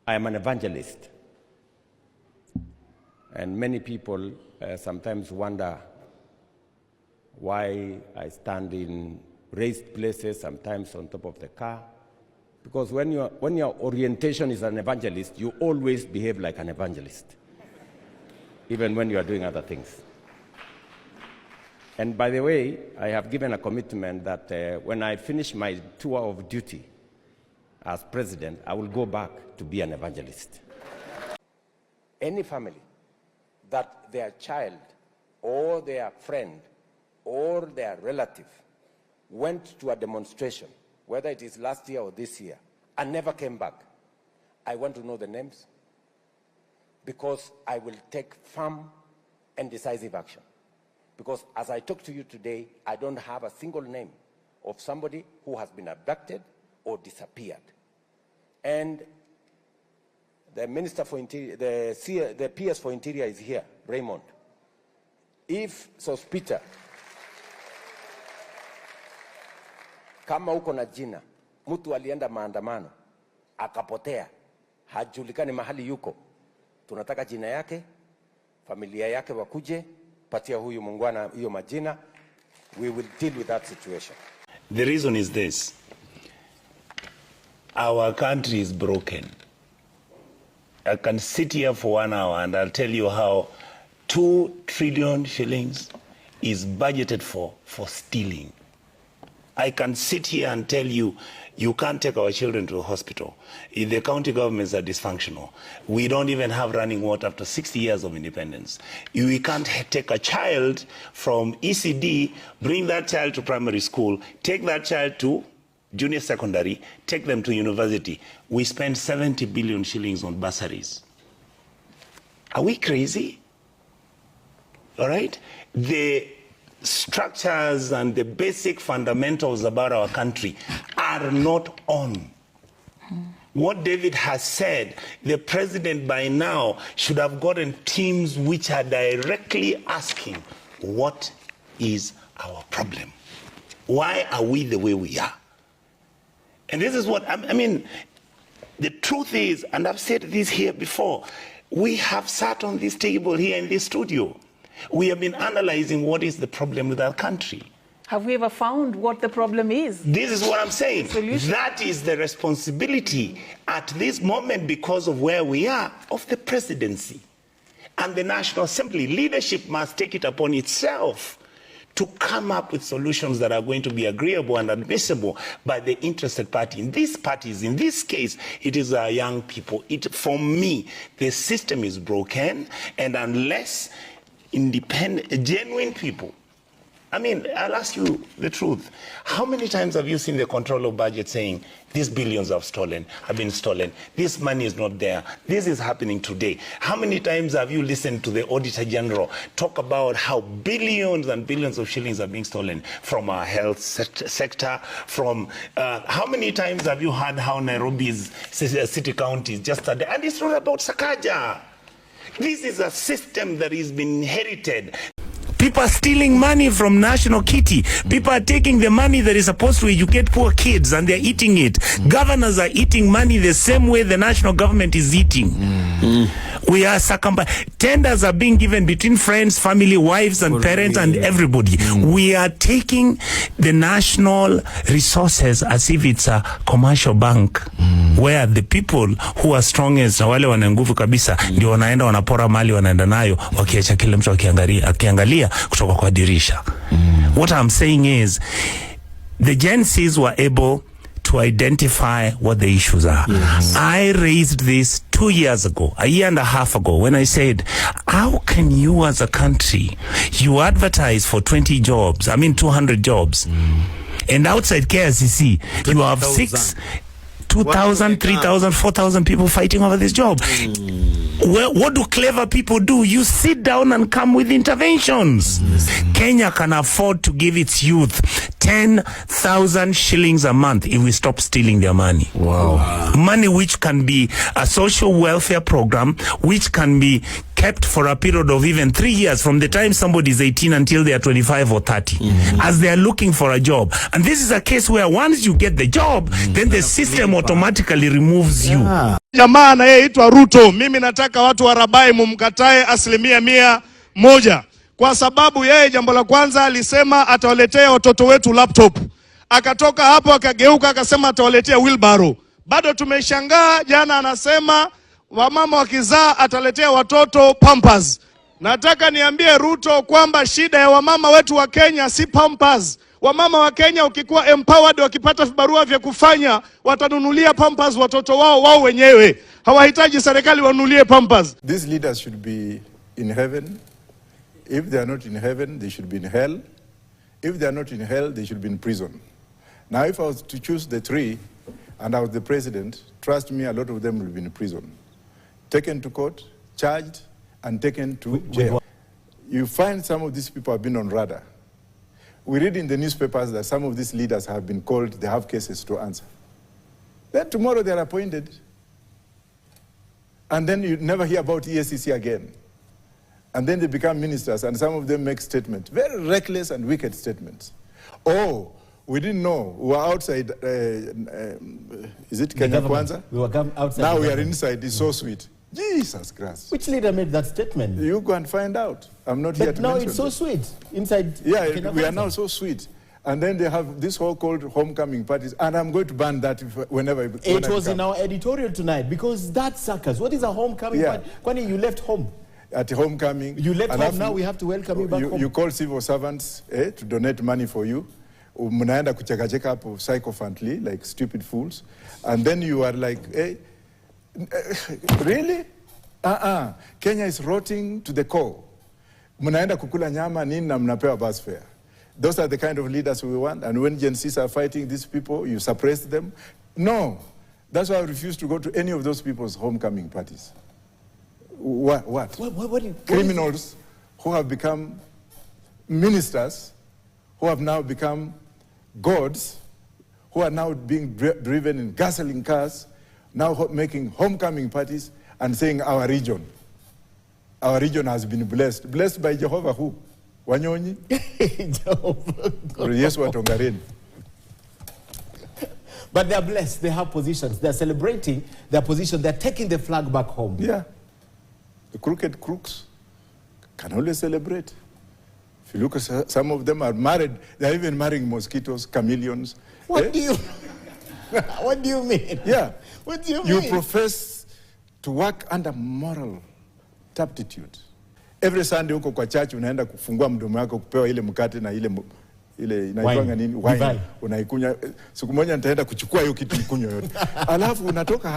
I am an evangelist. And many people sometimes wonder why I stand in raised places, sometimes on top of the car. Because when your orientation is an evangelist, you always behave like an evangelist, even when you are doing other things. And by the way, I have given a commitment that when I finish my tour of duty as president, I will go back to be an evangelist. Any family that their child or their friend or their relative went to a demonstration, whether it is last year or this year, and never came back, I want to know the names, because I will take firm and decisive action. Because as I talk to you today, I don't have a single name of somebody who has been abducted or disappeared. And the Minister for Interior, the PS for Interior is here, Raymond. If Sospita, kama uko na jina, mtu alienda maandamano, akapotea, hajulikani mahali yuko, tunataka jina yake, familia yake wakuje, patia huyu mungwana hiyo majina, we will deal with that situation. The reason is this: our country is broken. I can sit here for 1 hour and I'll tell you how 2 trillion shillings is budgeted for stealing. I can sit here and tell you, you can't take our children to a hospital. The county governments are dysfunctional. We don't even have running water after 60 years of independence. We can't take a child from ECD, bring that child to primary school, take that child to junior secondary, take them to university. We spend 70 billion shillings on bursaries. Are we crazy? All right? The structures and the basic fundamentals about our country are not on. What David has said, the president by now should have gotten teams which are directly asking, what is our problem? Why are we the way we are? And this is what, I mean, the truth is, and I've said this here before, we have sat on this table here in this studio. We have been analyzing what is the problem with our country. Have we ever found what the problem is? This is what I'm saying. That is the responsibility at this moment, because of where we are, of the presidency and the National Assembly. Leadership must take it upon itself to come up with solutions that are going to be agreeable and admissible by the interested party. In these parties, in this case, it is our young people. For me, the system is broken, and unless independent, genuine people, I mean, I'll ask you the truth. How many times have you seen the controller of budget saying, these billions have been stolen, this money is not there, this is happening today? How many times have you listened to the Auditor General talk about how billions and billions of shillings are being stolen from our health sector, from, how many times have you heard how Nairobi's city counties just started, and it's not about Sakaja. This is a system that has been inherited. People are stealing money from national kitty. People are taking the money that is supposed to educate poor kids and they're eating it. Governors are eating money the same way the national government is eating. We are tenders are being given between friends, family, wives and parents and everybody. We are taking the national resources as if it's a commercial bank, where the people who are strongest na wale wana nguvu kabisa ndio wanaenda wanapora mali wanaenda nayo wakiacha kila mtu akiangalia kutoka kwa dirisha. What I'm saying is, the Gen Zs were able to identify what the issues are. Yes. I raised this 2 years ago, a year and a half ago, when I said, how can you as a country, you advertise for 20 jobs, 200 jobs, and outside KICC, you have 2,000, 3,000, 4,000 people fighting over this job. Well, what do clever people do? You sit down and come with interventions. Kenya can afford to give its youth 10,000 shillings a month if we stop stealing their money. Wow. Money which can be a social welfare program, which can be kept for a period of even 3 years from the time somebody is 18 until they are 25 or 30, as they are looking for a job. And this is a case where once you get the job, then the system automatically removes you. Jamaa anayeitwa Ruto, mimi nataka watu wa Rabai mumkatae 100%, kwa sababu yeye jambo la kwanza alisema atawaletea watoto wetu laptop. Akatoka hapo akageuka akasema atawaletea wheelbarrow. Bado tumeshangaa, jana anasema wamama wakizaa ataletea watoto pampers. Nataka niambie Ruto kwamba shida ya wamama wetu wa Kenya si pampers. Wamama wa Kenya ukikuwa empowered, wakipata vibarua vya kufanya, watanunulia pampers watoto wao wenyewe. Hawahitaji serikali wanunulie pampers. These leaders should be in heaven. If they are not in heaven, they should be in hell. If they are not in hell, they should be in prison. Now, if I was to choose the three, and I was the president, trust me, a lot of them will be in prison. Taken to court, charged, and taken to jail. You find some of these people have been on radar. We read in the newspapers that some of these leaders have been called, they have cases to answer. Then tomorrow they're appointed. And then you never hear about ESCC again. And then they become ministers, and some of them make statements, very reckless and wicked statements. Oh, we didn't know, we were outside, is it Kenya Kwanza? We were outside. Now we are inside, it's so sweet. Jesus Christ. Which leader made that statement? You go and find out. I'm not here to now mention it's so that. sweet inside. Yeah, Kenya we are Kwanza. now so sweet. And then they have this whole called homecoming parties, and I'm going to ban that whenever It was in our editorial tonight, because that suckers. What is a homecoming party? Kwani, you left home. At homecoming. You left home, now we have to welcome you back home. You call civil servants to donate money for you. Mnaenda kucheka hapo sycophantly, like stupid fools. And then you are like, hey, really? Kenya is rotting to the core. Mnaenda kukula nyama nini na mnapewa bus fare. Those are the kind of leaders we want. And when Gen Zs are fighting these people, you suppress them. No. That's why I refuse to go to any of those people's homecoming parties. What criminals who have become ministers, who have now become gods, who are now being driven in gasoline cars, now making homecoming parties and saying our region has been blessed. Blessed by Jehovah who? Wanyonyi? Yes, Watongareni. But they are blessed, they have positions, they are celebrating their position, they are taking the flag back home. Yeah. The crooked crooks can always celebrate. If you look at some of them are married, they're even marrying mosquitoes, chameleons. What do you what do you mean? Yeah. What do you You mean? profess to work under moral turpitude. Every Sunday uko kwa church unaenda kufungua mdomo wako kupewa ile mkate na ile inaitwanga nini? Wine. Unaikunywa. Siku moja nitaenda kuchukua hiyo kitu nikunywe yote. Alafu unatoka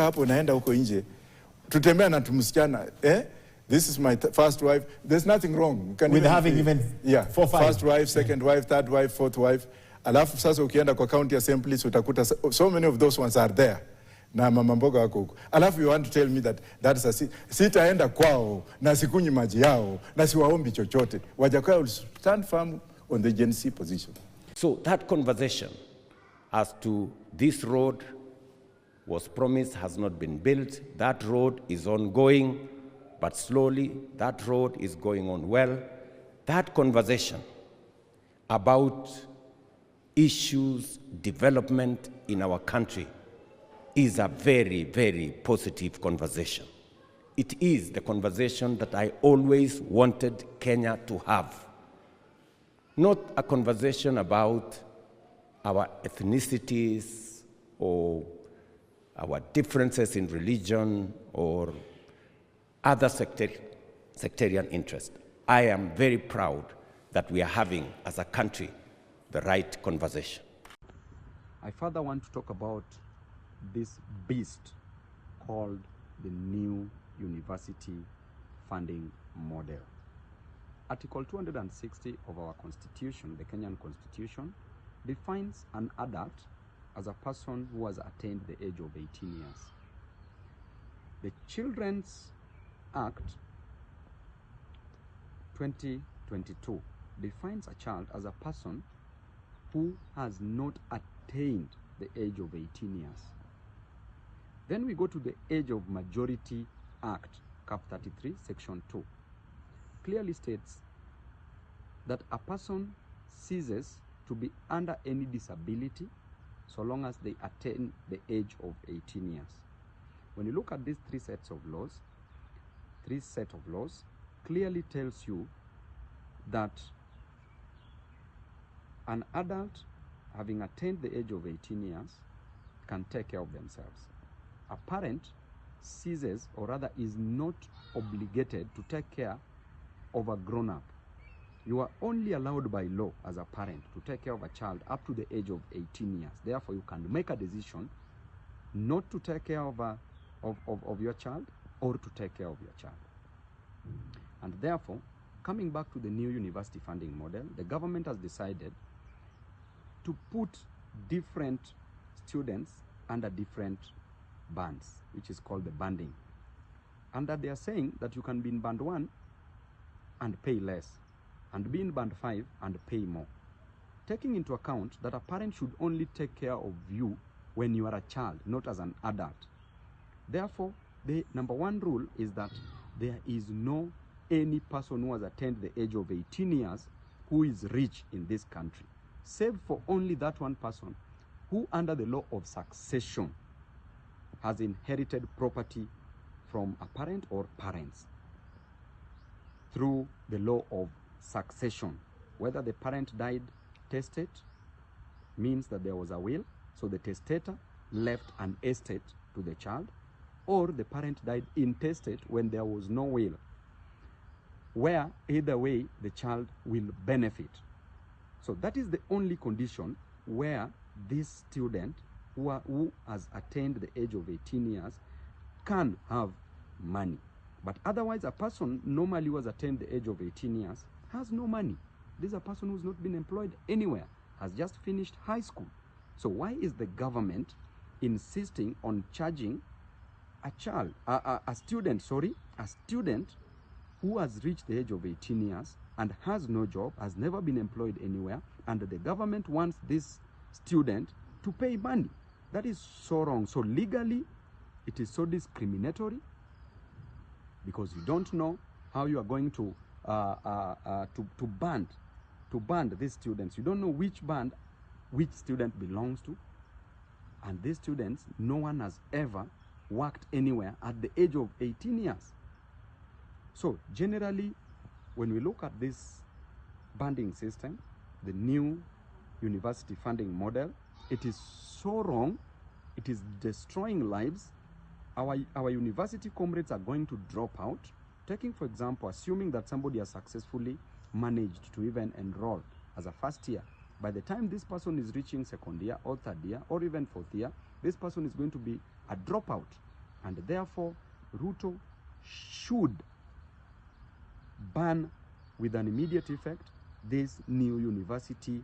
hapo unaenda huko nje. Tutembea na tumsichana, this is my first wife. There's nothing wrong. With having even 4, 5. First wife, second wife, third wife, fourth wife. Alafu sasa ukienda kwa county assemblies utakuta so many of those ones are there. Na mama mboga wako huko. Alafu you want to tell me that is a sitaenda kwao na sikunyi maji yao na siwaombi chochote. Wajakoya will stand firm on the Gen Z position. So that conversation as to this road was promised, has not been built. That road is ongoing, but slowly that road is going on well. That conversation about issues, development in our country is a very, very positive conversation. It is the conversation that I always wanted Kenya to have. Not a conversation about our ethnicities or our differences in religion or other sectarian interests. I am very proud that we are having, as a country, the right conversation. I further want to talk about this beast called the new university funding model. Article 260 of our constitution, the Kenyan Constitution, defines an adult as a person who has attained the age of 18 years. The Children's Act 2022 defines a child as a person who has not attained the age of 18 years. Then we go to the Age of Majority Act, Cap 33, Section 2. Clearly states that a person ceases to be under any disability so long as they attain the age of 18 years. When you look at these three sets of laws clearly tells you that an adult having attained the age of 18 years can take care of themselves. A parent ceases, or rather is not obligated to take care of a grown-up. You are only allowed by law as a parent to take care of a child up to the age of 18 years. Therefore, you can make a decision not to take care of your child or to take care of your child. And therefore, coming back to the new university funding model, the government has decided to put different students under different bands, which is called the banding. And that they are saying that you can be in band 1 and pay less, and be in band 5 and pay more, taking into account that a parent should only take care of you when you are a child, not as an adult. Therefore, the number one rule is that there is no any person who has attained the age of 18 years who is rich in this country, save for only that one person who, under the law of succession, has inherited property from a parent or parents through the law of succession. Whether the parent died testate, means that there was a will, so the testator left an estate to the child, or the parent died intestate when there was no will, where either way the child will benefit. So that is the only condition where this student who has attained the age of 18 years can have money. But otherwise, a person normally who has attained the age of 18 years has no money. This is a person who's not been employed anywhere, has just finished high school. So why is the government insisting on charging a student who has reached the age of 18 years and has no job, has never been employed anywhere, and the government wants this student to pay money? That is so wrong. So legally, it is so discriminatory, because you don't know how you are going to band these students. You don't know which band which student belongs to, and these students, no one has ever worked anywhere at the age of 18 years. So generally, when we look at this banding system, the new university funding model, it is so wrong. It is destroying lives. Our university comrades are going to drop out. Taking, for example, assuming that somebody has successfully managed to even enroll as a first year, by the time this person is reaching second year or third year or even fourth year, this person is going to be a dropout. And therefore, Ruto should ban with an immediate effect this new university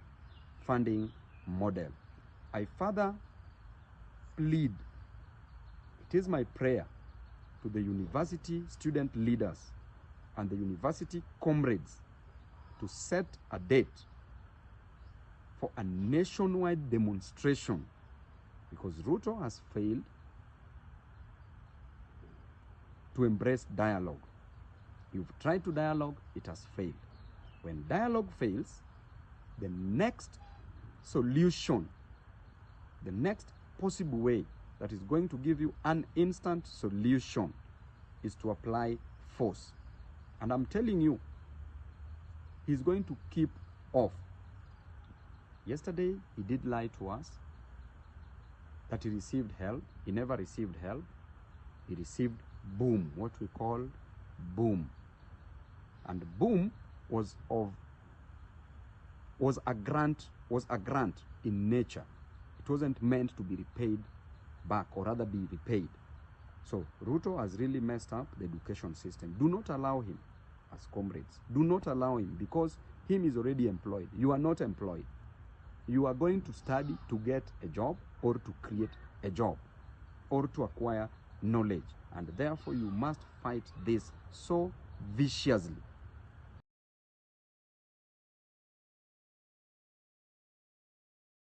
funding model. I further plead, it is my prayer to the university student leaders and the university comrades to set a date for a nationwide demonstration, because Ruto has failed to embrace dialogue. You've tried to dialogue, it has failed. When dialogue fails, the next solution, the next possible way that is going to give you an instant solution is to apply force. And I'm telling you, he's going to keep off. Yesterday, he did lie to us that he received help. He never received help. He received boom, what we call boom. And boom was a grant in nature. It wasn't meant to be repaid back, or rather be repaid. So Ruto has really messed up the education system. Do not allow him, as comrades. Do not allow him, because him is already employed. You are not employed. You are going to study to get a job, or to create a job, or to acquire knowledge. And therefore, you must fight this so viciously